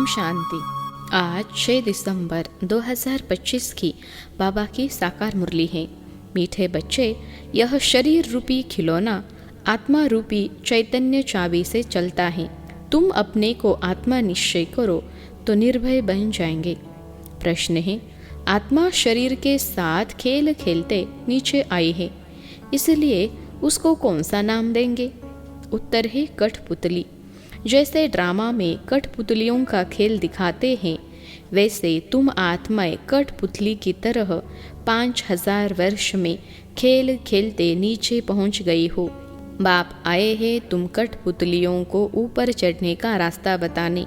शांति। आज 6 दिसंबर 2025 की बाबा की साकार मुरली है। मीठे बच्चे, यह शरीर रूपी खिलौना आत्मा रूपी चैतन्य चाबी से चलता है। तुम अपने को आत्मा निश्चय करो तो निर्भय बन जाएंगे। प्रश्न है, आत्मा शरीर के साथ खेल खेलते नीचे आई है, इसलिए उसको कौन सा नाम देंगे? उत्तर है कठपुतली। जैसे ड्रामा में कठपुतलियों का खेल दिखाते हैं, वैसे तुम आत्माएं कठपुतली की तरह 5000 वर्ष में खेल खेलते नीचे पहुंच गई हो। बाप आए हैं तुम कठपुतलियों को ऊपर चढ़ने का रास्ता बताने।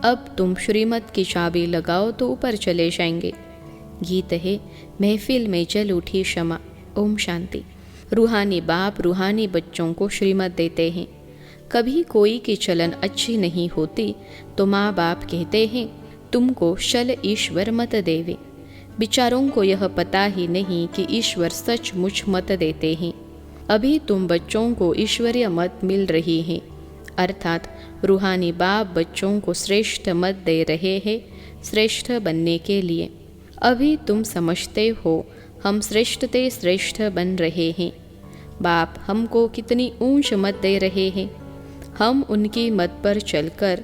अब तुम श्रीमत की चाबी लगाओ तो ऊपर चले जाएंगे। गीत है, महफिल में चल उठी क्षमा। ओम शांति। रूहानी बाप रूहानी बच्चों को श्रीमत देते हैं। कभी कोई की चलन अच्छी नहीं होती तो माँ बाप कहते हैं, तुमको शल ईश्वर मत देवे। बिचारों को यह पता ही नहीं कि ईश्वर सचमुच मत देते हैं। अभी तुम बच्चों को ईश्वरीय मत मिल रही है, अर्थात रूहानी बाप बच्चों को श्रेष्ठ मत दे रहे हैं श्रेष्ठ बनने के लिए। अभी तुम समझते हो हम श्रेष्ठ ते श्रेष्ठ बन रहे हैं। बाप हमको कितनी ऊंच मत दे रहे हैं। हम उनकी मत पर चलकर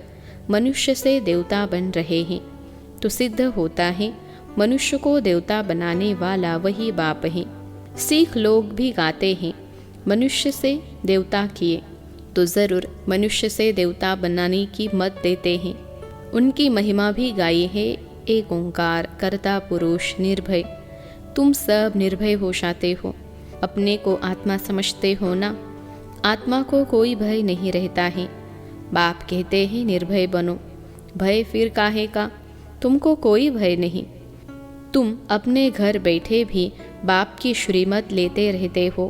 मनुष्य से देवता बन रहे हैं, तो सिद्ध होता है मनुष्य को देवता बनाने वाला वही बाप है। सिख लोग भी गाते हैं, मनुष्य से देवता किए, तो ज़रूर मनुष्य से देवता बनाने की मत देते हैं। उनकी महिमा भी गाई है, एक ओंकार कर्ता पुरुष निर्भय। तुम सब निर्भय हो जाते हो, अपने को आत्मा समझते हो ना। आत्मा को कोई भय नहीं रहता है। बाप कहते हैं निर्भय बनो। भय फिर काहे का? तुमको कोई भय नहीं। तुम अपने घर बैठे भी बाप की श्रीमत लेते रहते हो।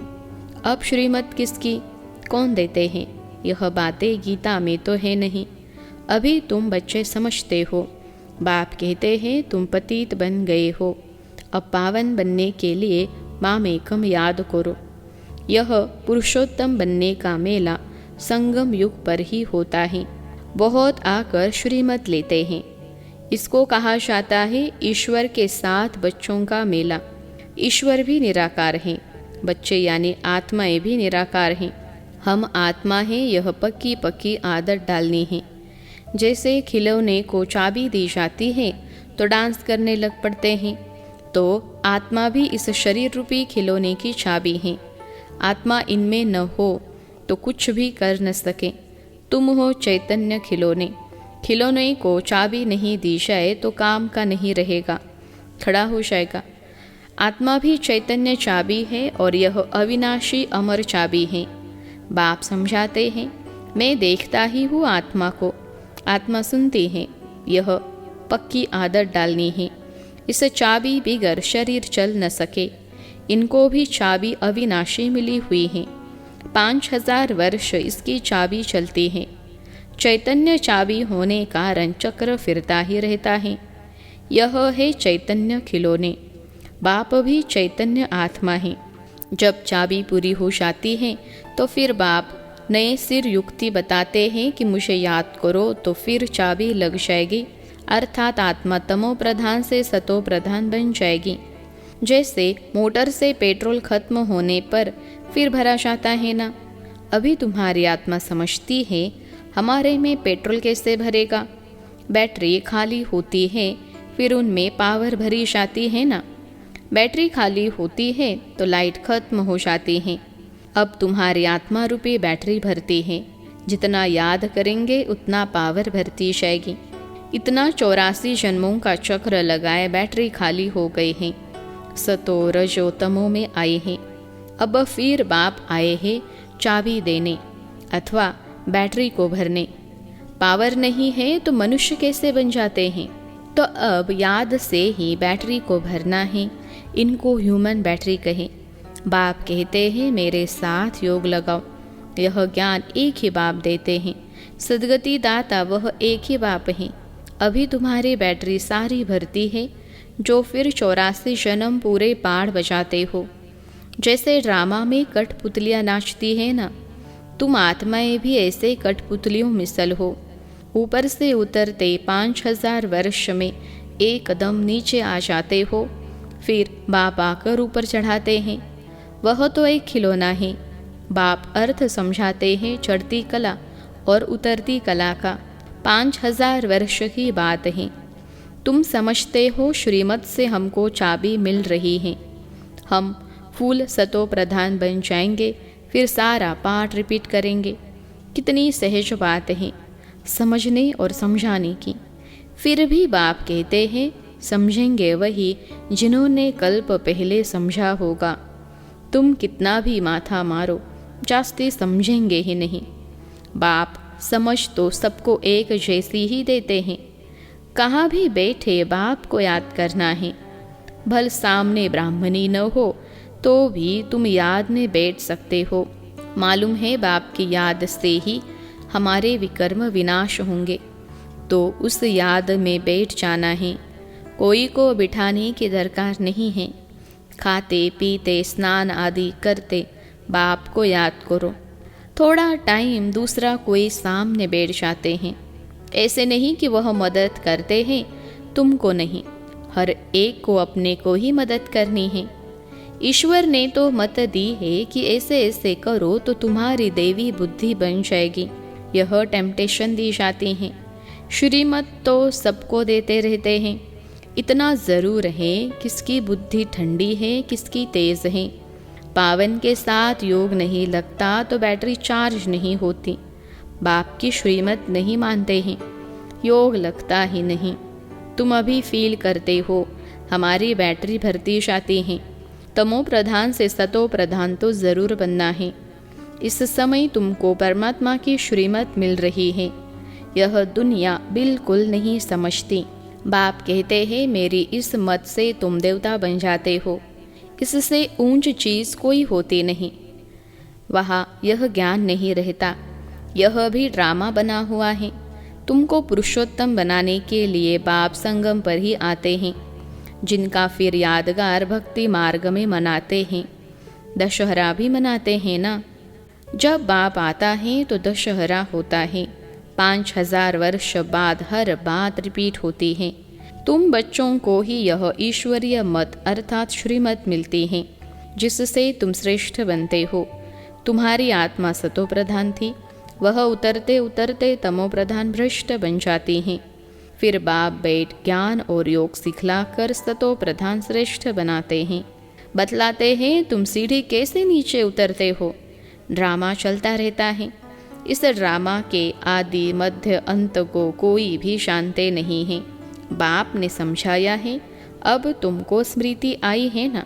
अब श्रीमत किसकी, कौन देते हैं? यह बातें गीता में तो है नहीं। अभी तुम बच्चे समझते हो। बाप कहते हैं तुम पतित बन गए हो, अब पावन बनने के लिए मामेकम याद करो। यह पुरुषोत्तम बनने का मेला संगम युग पर ही होता है। बहुत आकर श्रीमत लेते हैं। इसको कहा जाता है ईश्वर के साथ बच्चों का मेला। ईश्वर भी निराकार हैं, बच्चे यानी आत्माएं भी निराकार हैं। हम आत्मा हैं, यह पक्की पक्की आदत डालनी है। जैसे खिलौने को चाबी दी जाती है तो डांस करने लग पड़ते हैं, तो आत्मा भी इस शरीर रूपी खिलौने की चाबी है। आत्मा इनमें न हो तो कुछ भी कर न सके। तुम हो चैतन्य खिलौने। खिलौने को चाबी नहीं दी जाए तो काम का नहीं रहेगा, खड़ा हो जाएगा। आत्मा भी चैतन्य चाबी है और यह अविनाशी अमर चाबी है। बाप समझाते हैं, मैं देखता ही हूँ आत्मा को, आत्मा सुनती है। यह पक्की आदत डालनी है। इस चाबी बिगर शरीर चल न सके। इनको भी चाबी अविनाशी मिली हुई है। 5000 वर्ष इसकी चाबी चलती है। चैतन्य चाबी होने कारण चक्र फिरता ही रहता है। यह है चैतन्य खिलौने। बाप भी चैतन्य आत्मा है। जब चाबी पूरी हो जाती है तो फिर बाप नए सिर युक्ति बताते हैं कि मुझे याद करो, तो फिर चाबी लग जाएगी, अर्थात आत्मा तमो प्रधान से सतो प्रधान बन जाएगी। जैसे मोटर से पेट्रोल खत्म होने पर फिर भरा जाता है ना। अभी तुम्हारी आत्मा समझती है हमारे में पेट्रोल कैसे भरेगा। बैटरी खाली होती है, फिर उनमें पावर भरी जाती है ना। बैटरी खाली होती है तो लाइट खत्म हो जाती है। अब तुम्हारी आत्मा रूपी बैटरी भरती है। जितना याद करेंगे उतना पावर भरती जाएगी। इतना 84 जन्मों का चक्र लगाए बैटरी खाली हो गई है। सतो रजो तमो में आए हैं। अब फिर बाप आए हैं चाबी देने अथवा बैटरी को भरने। पावर नहीं है तो मनुष्य कैसे बन जाते हैं? तो अब याद से ही बैटरी को भरना है। इनको ह्यूमन बैटरी कहें। बाप कहते हैं मेरे साथ योग लगाओ। यह ज्ञान एक ही बाप देते हैं। सदगति दाता वह एक ही बाप है। अभी तुम्हारी बैटरी सारी भरती है, जो फिर 84 जन्म पूरे पाड़ बजाते हो। जैसे ड्रामा में कठपुतलियाँ नाचती है ना, तुम आत्माएं भी ऐसे कठपुतलियों मिसल हो। ऊपर से उतरते 5000 वर्ष में एकदम नीचे आ जाते हो, फिर बाप आकर ऊपर चढ़ाते हैं। वह तो एक खिलौना है। बाप अर्थ समझाते हैं चढ़ती कला और उतरती कला का। 5000 वर्ष की बात है। तुम समझते हो श्रीमत से हमको चाबी मिल रही है। हम फूल सतो प्रधान बन जाएंगे, फिर सारा पाठ रिपीट करेंगे। कितनी सहज बात है समझने और समझाने की। फिर भी बाप कहते हैं समझेंगे वही जिन्होंने कल्प पहले समझा होगा। तुम कितना भी माथा मारो, जास्ती समझेंगे ही नहीं। बाप समझ तो सबको एक जैसी ही देते हैं। कहाँ भी बैठे बाप को याद करना है। भल सामने ब्राह्मणी न हो तो भी तुम याद में बैठ सकते हो। मालूम है बाप की याद से ही हमारे विकर्म विनाश होंगे, तो उस याद में बैठ जाना है। कोई को बिठाने की दरकार नहीं है। खाते पीते स्नान आदि करते बाप को याद करो। थोड़ा टाइम दूसरा कोई सामने बैठ जाते हैं। ऐसे नहीं कि वह मदद करते हैं, तुमको नहीं। हर एक को अपने को ही मदद करनी है। ईश्वर ने तो मत दी है कि ऐसे ऐसे करो तो तुम्हारी देवी बुद्धि बन जाएगी। यह टेम्पटेशन दी जाती है। श्रीमत तो सबको देते रहते हैं। इतना ज़रूर है किसकी बुद्धि ठंडी है, किसकी तेज़ है। पावन के साथ योग नहीं लगता तो बैटरी चार्ज नहीं होती। बाप की श्रीमत नहीं मानते हैं, योग लगता ही नहीं। तुम अभी फील करते हो हमारी बैटरी भरती जाती है। तमो प्रधान से सतो प्रधान तो ज़रूर बनना है। इस समय तुमको परमात्मा की श्रीमत मिल रही है। यह दुनिया बिल्कुल नहीं समझती। बाप कहते हैं मेरी इस मत से तुम देवता बन जाते हो। इससे ऊंच चीज़ कोई होती नहीं। वहाँ यह ज्ञान नहीं रहता। यह भी ड्रामा बना हुआ है। तुमको पुरुषोत्तम बनाने के लिए बाप संगम पर ही आते हैं, जिनका फिर यादगार भक्ति मार्ग में मनाते हैं। दशहरा भी मनाते हैं ना। जब बाप आता है तो दशहरा होता है। 5000 वर्ष बाद हर बात रिपीट होती है। तुम बच्चों को ही यह ईश्वरीय मत अर्थात श्रीमत मिलती है, जिससे तुम श्रेष्ठ बनते हो। तुम्हारी आत्मा सतो प्रधान थी, वह उतरते उतरते तमो प्रधान भ्रष्ट बन जाती हैं। फिर बाप बैठ ज्ञान और योग सिखलाकर सतो प्रधान श्रेष्ठ बनाते हैं। बतलाते हैं तुम सीढ़ी कैसे नीचे उतरते हो। ड्रामा चलता रहता है। इस ड्रामा के आदि मध्य अंत को कोई भी जानते नहीं है। बाप ने समझाया है, अब तुमको स्मृति आई है ना।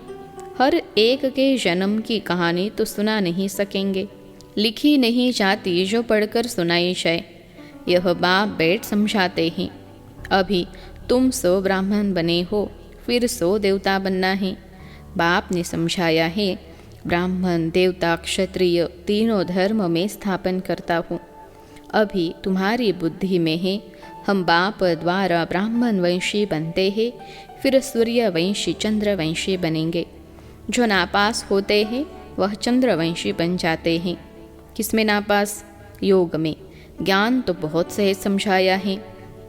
हर एक के जन्म की कहानी तो सुना नहीं सकेंगे, लिखी नहीं जाती जो पढ़कर सुनाई जाए। यह बाप बैठ समझाते हैं। अभी तुम सो ब्राह्मण बने हो, फिर सो देवता बनना है। बाप ने समझाया है, ब्राह्मण देवता क्षत्रिय तीनों धर्म में स्थापन करता हूँ। अभी तुम्हारी बुद्धि में है हम बाप द्वारा ब्राह्मण वंशी बनते हैं, फिर सूर्यवंशी चंद्रवंशी बनेंगे। जो नापास होते हैं वह चंद्रवंशी बन जाते हैं। किसमें नापास? योग में। ज्ञान तो बहुत सहज समझाया है।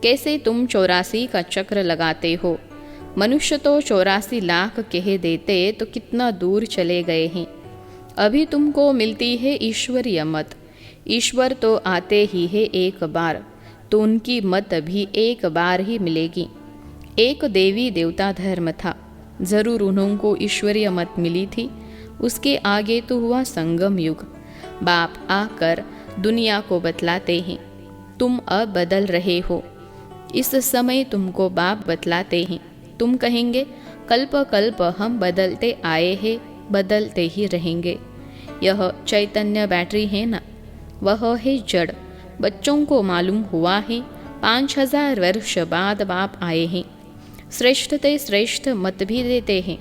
कैसे तुम 84 का चक्र लगाते हो। मनुष्य तो 84 लाख कह देते तो कितना दूर चले गए हैं। अभी तुमको मिलती है ईश्वरीय मत। ईश्वर तो आते ही है एक बार, तो उनकी मत भी एक बार ही मिलेगी। एक देवी देवता धर्म था, जरूर उनको ईश्वरीय मत मिली थी। उसके आगे तो हुआ संगम युग। बाप आकर दुनिया को बतलाते हैं, तुम अब बदल रहे हो। इस समय तुमको बाप बतलाते हैं। तुम कहेंगे कल्प कल्प हम बदलते आए हैं, बदलते ही रहेंगे। यह चैतन्य बैटरी है ना, वह है जड़। बच्चों को मालूम हुआ है 5000 वर्ष बाद बाप आए हैं। श्रेष्ठ ते श्रेष्ठ मत भी देते हैं।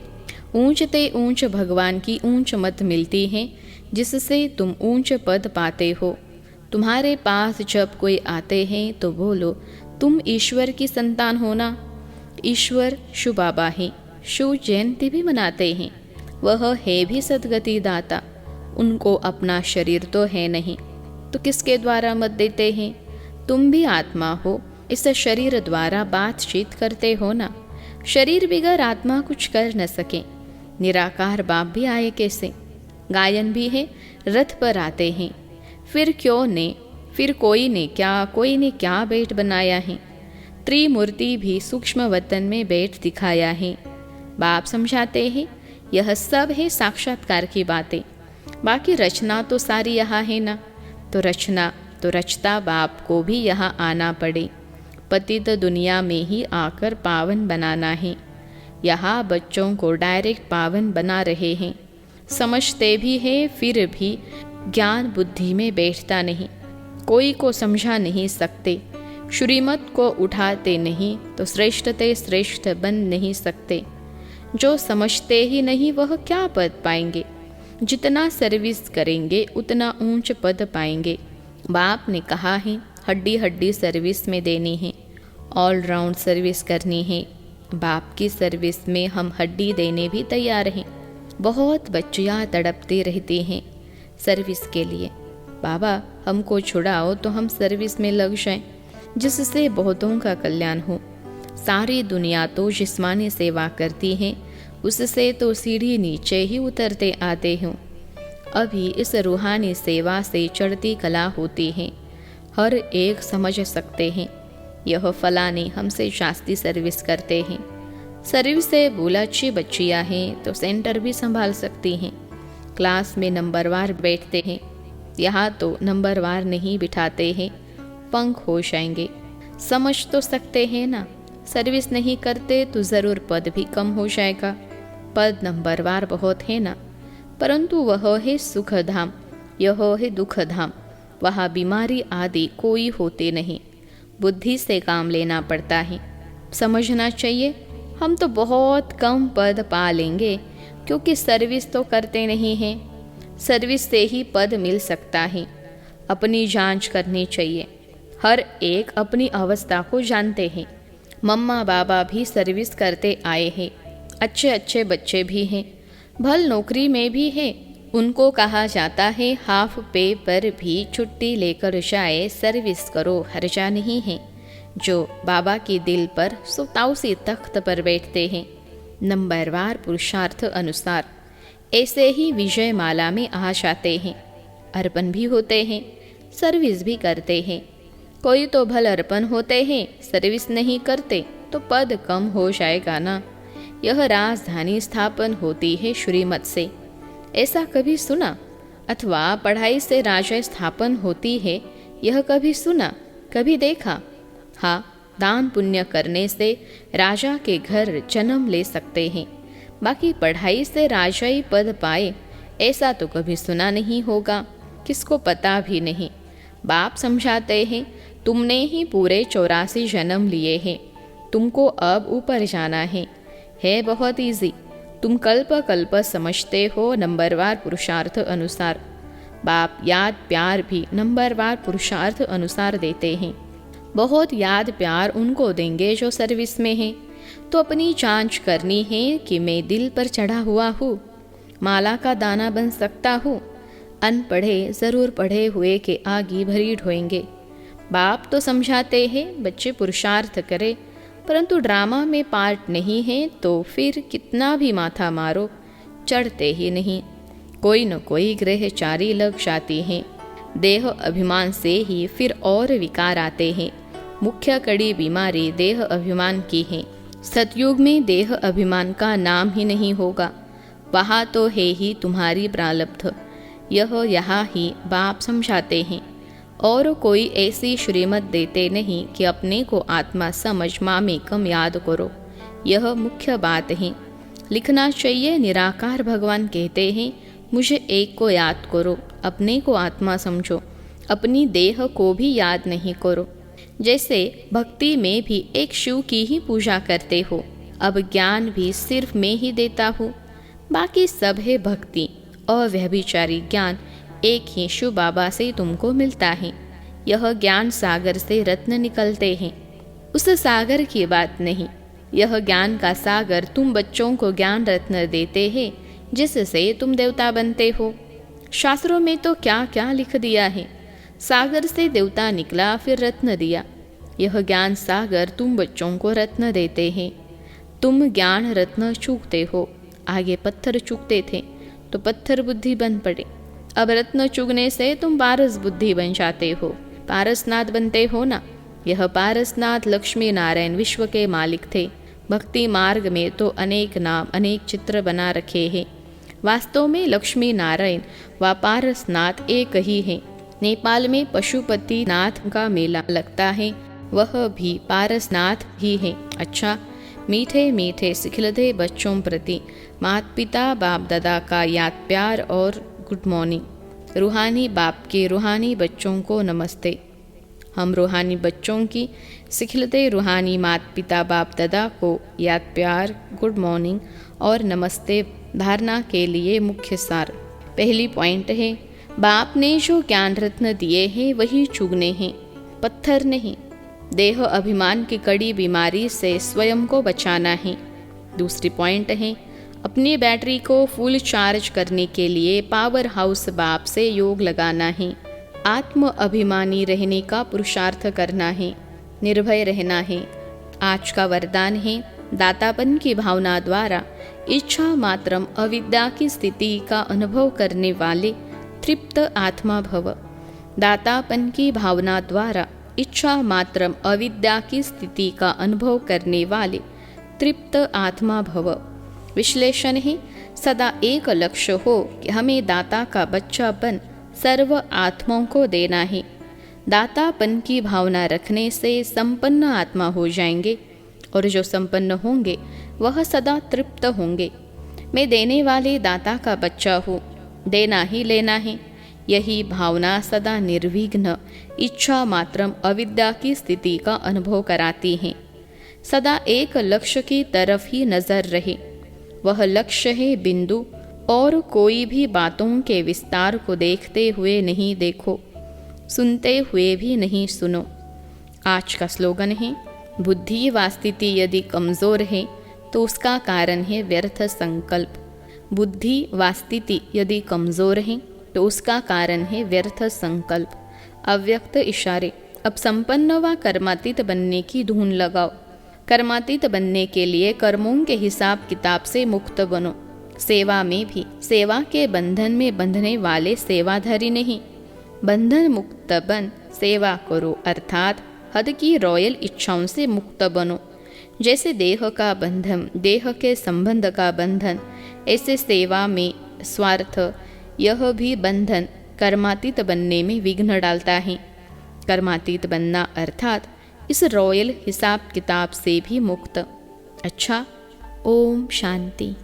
ऊंच ते ऊंच भगवान की ऊंच मत मिलती है, जिससे तुम ऊंच पद पाते हो। तुम्हारे पास जब कोई आते हैं तो बोलो तुम ईश्वर की संतान हो ना। ईश्वर शिव बाबा है, शिव जयंती भी मनाते हैं। वह है भी सदगति दाता। उनको अपना शरीर तो है नहीं, तो किसके द्वारा मत देते हैं? तुम भी आत्मा हो, इस शरीर द्वारा बातचीत करते हो ना। शरीर बिगर आत्मा कुछ कर न सके। निराकार बाप भी आए कैसे? गायन भी है, रथ पर आते हैं। फिर कोई ने क्या बेट बनाया है। त्रिमूर्ति भी सूक्ष्म वतन में बेट दिखाया है। बाप समझाते हैं, यह सब है साक्षात्कार की बातें। बाकी रचना तो सारी यहाँ है ना। तो रचता बाप को भी यहाँ आना पड़े। पतित दुनिया में ही आकर पावन बनाना है। यहाँ बच्चों को डायरेक्ट पावन बना रहे हैं। समझते भी हैं, फिर भी ज्ञान बुद्धि में बैठता नहीं। कोई को समझा नहीं सकते। श्रीमत को उठाते नहीं तो श्रेष्ठ बन नहीं सकते। जो समझते ही नहीं वह क्या पद पाएंगे। जितना सर्विस करेंगे उतना ऊंच पद पाएंगे। बाप ने कहा है, हड्डी सर्विस में देनी है, ऑलराउंड सर्विस करनी है। बाप की सर्विस में हम हड्डी देने भी तैयार हैं। बहुत बच्चियाँ तड़पती रहती हैं सर्विस के लिए, बाबा हमको छुड़ाओ तो हम सर्विस में लग जाएं, जिससे बहुतों का कल्याण हो। सारी दुनिया तो जिस्मानी सेवा करती है, उससे तो सीढ़ी नीचे ही उतरते आते हों। अभी इस रूहानी सेवा से चढ़ती कला होती है। हर एक समझ सकते हैं, यह फलाने हमसे जास्ती सर्विस करते हैं। सर्विस से बोला अच्छी बच्चियाँ हैं तो सेंटर भी संभाल सकती हैं। क्लास में नंबरवार बैठते हैं, यहाँ तो नंबरवार नहीं बिठाते हैं, पंख हो जाएंगे। समझ तो सकते हैं ना, सर्विस नहीं करते तो ज़रूर पद भी कम हो जाएगा। पद नंबरवार बहुत है ना, परंतु वह है सुख धाम, यह है दुख धाम। वहाँ बीमारी आदि कोई होते नहीं। बुद्धि से काम लेना पड़ता है। समझना चाहिए, हम तो बहुत कम पद पा लेंगे क्योंकि सर्विस तो करते नहीं हैं। सर्विस से ही पद मिल सकता है। अपनी जांच करनी चाहिए। हर एक अपनी अवस्था को जानते हैं। मम्मा बाबा भी सर्विस करते आए हैं। अच्छे बच्चे भी हैं, भल नौकरी में भी है। उनको कहा जाता है हाफ पे पर भी छुट्टी लेकर जाए, सर्विस करो, हर्जा नहीं है। जो बाबा के दिल पर सुताउसी तख्त पर बैठते हैं, नंबरवार पुरुषार्थ अनुसार ऐसे ही विजय माला में आ जाते हैं। अर्पण भी होते हैं, सर्विस भी करते हैं। कोई तो भल अर्पण होते हैं, सर्विस नहीं करते तो पद कम हो जाएगा ना। यह राजधानी स्थापन होती है श्रीमत से, ऐसा कभी सुना? अथवा पढ़ाई से राज्य स्थापन होती है, यह कभी सुना, कभी देखा? हाँ, दान पुण्य करने से राजा के घर जन्म ले सकते हैं, बाकी पढ़ाई से राजाई पद पाए ऐसा तो कभी सुना नहीं होगा, किसको पता भी नहीं। बाप समझाते हैं, तुमने ही पूरे 84 जन्म लिए हैं, तुमको अब ऊपर जाना है बहुत इजी। तुम कल्प समझते हो नंबरवार पुरुषार्थ अनुसार। बाप याद प्यार भी नंबरवार पुरुषार्थ अनुसार देते हैं। बहुत याद प्यार उनको देंगे जो सर्विस में हैं। तो अपनी जांच करनी है कि मैं दिल पर चढ़ा हुआ हूँ, माला का दाना बन सकता हूँ। अनपढ़े ज़रूर पढ़े हुए के आगे भरी ढोएंगे। बाप तो समझाते हैं बच्चे पुरुषार्थ करें, परंतु ड्रामा में पार्ट नहीं है तो फिर कितना भी माथा मारो चढ़ते ही नहीं। कोई न कोई ग्रहचारी लग जाती हैं। देह अभिमान से ही फिर और विकार आते हैं। मुख्य कड़ी बीमारी देह अभिमान की है। सतयुग में देह अभिमान का नाम ही नहीं होगा, वहाँ तो है ही तुम्हारी प्रारब्ध। यह यहाँ ही बाप समझाते हैं। और कोई ऐसी श्रीमत देते नहीं कि अपने को आत्मा समझ मामेकम याद करो। यह मुख्य बात है। लिखना चाहिए, निराकार भगवान कहते हैं मुझे एक को याद करो, अपने को आत्मा समझो, अपनी देह को भी याद नहीं करो। जैसे भक्ति में भी एक शिव की ही पूजा करते हो, अब ज्ञान भी सिर्फ मैं ही देता हूँ, बाकी सब है भक्ति। अव्यभिचारी ज्ञान एक ही शिव बाबा से तुमको मिलता है। यह ज्ञान सागर से रत्न निकलते हैं, उस सागर की बात नहीं। यह ज्ञान का सागर तुम बच्चों को ज्ञान रत्न देते हैं, जिससे तुम देवता बनते हो। शास्त्रों में तो क्या क्या लिख दिया है। सागर से देवता निकला फिर रत्न दिया। यह ज्ञान सागर तुम बच्चों को रत्न देते हैं। तुम ज्ञान रत्न चूकते हो। आगे पत्थर चूकते थे तो पत्थर बुद्धि बन पड़े। अब रत्न चुगने से तुम पारस बुद्धि बन जाते हो, पारसनाथ बनते हो ना। यह पारसनाथ लक्ष्मी नारायण विश्व के मालिक थे। भक्ति मार्ग में तो अनेक नाम अनेक चित्र बना रखे हैं। वास्तव में लक्ष्मी नारायण व पारसनाथ एक ही हैं। नेपाल में पशुपति नाथ का मेला लगता है, वह भी पारसनाथ ही है। अच्छा, मीठे मीठे सिखलते बच्चों प्रति माता पिता बाप दादा का याद प्यार और गुड मॉर्निंग। रूहानी बाप के रूहानी बच्चों को नमस्ते। हम रूहानी बच्चों की सिखलते रूहानी माता पिता बाप दादा को याद प्यार, गुड मॉर्निंग और नमस्ते धारणा के लिए मुख्य सार। पहली पॉइंट है, बाप ने जो ज्ञान रत्न दिए हैं वही चुगने हैं, पत्थर नहीं। देह अभिमान की कड़ी बीमारी से स्वयं को बचाना है। दूसरी पॉइंट है, अपनी बैटरी को फुल चार्ज करने के लिए पावर हाउस बाप से योग लगाना है। आत्म अभिमानी रहने का पुरुषार्थ करना है, निर्भय रहना है। आज का वरदान है, दातापन की भावना द्वारा इच्छा मात्रम अविद्या की स्थिति का अनुभव करने वाले तृप्त आत्मा भव। दातापन की भावना द्वारा इच्छा मात्रम अविद्या की स्थिति का अनुभव करने वाले तृप्त आत्मा भव। विश्लेषण है, सदा एक लक्ष्य हो कि हमें दाता का बच्चापन सर्व आत्माओं को देना है। दातापन की भावना रखने से संपन्न आत्मा हो जाएंगे और जो संपन्न होंगे वह सदा तृप्त होंगे। मैं देने वाले दाता का बच्चा हूँ, देना ही लेना है। यही भावना सदा निर्विघ्न इच्छा मात्रम अविद्या की स्थिति का अनुभव कराती है। सदा एक लक्ष्य की तरफ ही नजर रहे, वह लक्ष्य है बिंदु, और कोई भी बातों के विस्तार को देखते हुए नहीं देखो, सुनते हुए भी नहीं सुनो। आज का स्लोगन है, बुद्धि व स्थिति यदि कमजोर है तो उसका कारण है व्यर्थ संकल्प। बुद्धि व स्थिति यदि कमजोर है तो उसका कारण है व्यर्थ संकल्प। अव्यक्त इशारे। अब संपन्न व कर्मातीत बनने की धुन लगाओ। कर्मातीत बनने के लिए कर्मों के हिसाब किताब से मुक्त बनो। सेवा में भी सेवा के बंधन में बंधने वाले सेवाधारी नहीं, बंधन मुक्त बन सेवा करो, अर्थात हद की रॉयल इच्छाओं से मुक्त बनो। जैसे देह का बंधन देह के संबंध का बंधन, ऐसे सेवा में स्वार्थ यह भी बंधन कर्मातीत बनने में विघ्न डालता है। कर्मातीत बनना अर्थात इस रॉयल हिसाब किताब से भी मुक्त। अच्छा, ओम शांति।